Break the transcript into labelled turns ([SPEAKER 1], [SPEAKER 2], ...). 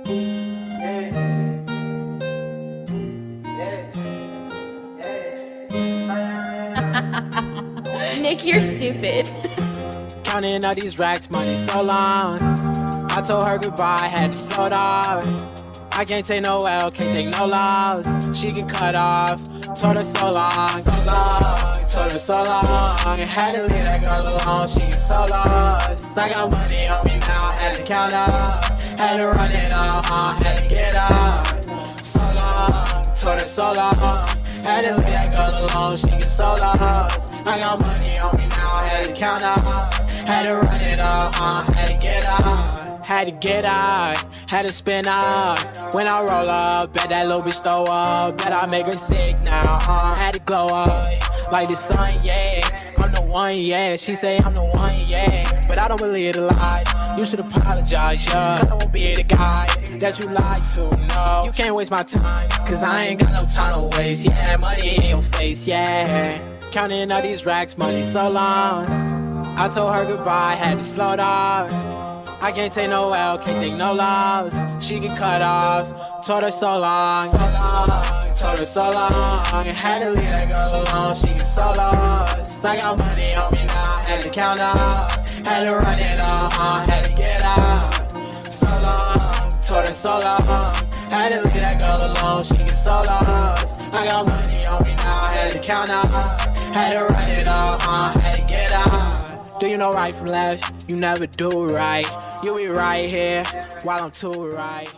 [SPEAKER 1] Nick, you're stupid.
[SPEAKER 2] Counting all these racks, money so long. I told her goodbye, had to float off. I can't take no L, can't take no loss. She get cut off, told her so long, told her so long. Had to leave that girl alone, she get so lost. I got money on me now, had to count up. Had to run it up, had to get up. So long, told her so long. Had to leave that girl alone, she get so lost. I got money on me now, had to count up. Had to run it up, had to get up. Had to get out, had to spin out. When I roll up, bet that little bitch throw up. Bet I make her sick now, had to glow up like the sun, yeah. I'm the one, yeah. She say I'm the one, yeah. But I don't believe the lies. You should apologize, yeah. Cause I won't be the guy that you lied to, no. You can't waste my time, cause I ain't got no time to waste. Yeah, money in your face, yeah. Counting all these racks, money so long. I told her goodbye, had to float off. I can't take no L, can't take no loss. She get cut off, told her so long, told her so long. Had to leave that girl alone, she get so lost. I got money on me now, had to count up. Had to run it up, had to get out. So long, told her so long. Had to leave that girl alone, she get so lost. I got money on me now, had to count up. Had to run it up, had to get out. Do you know right from left? You never do right. You be right here while I'm too right.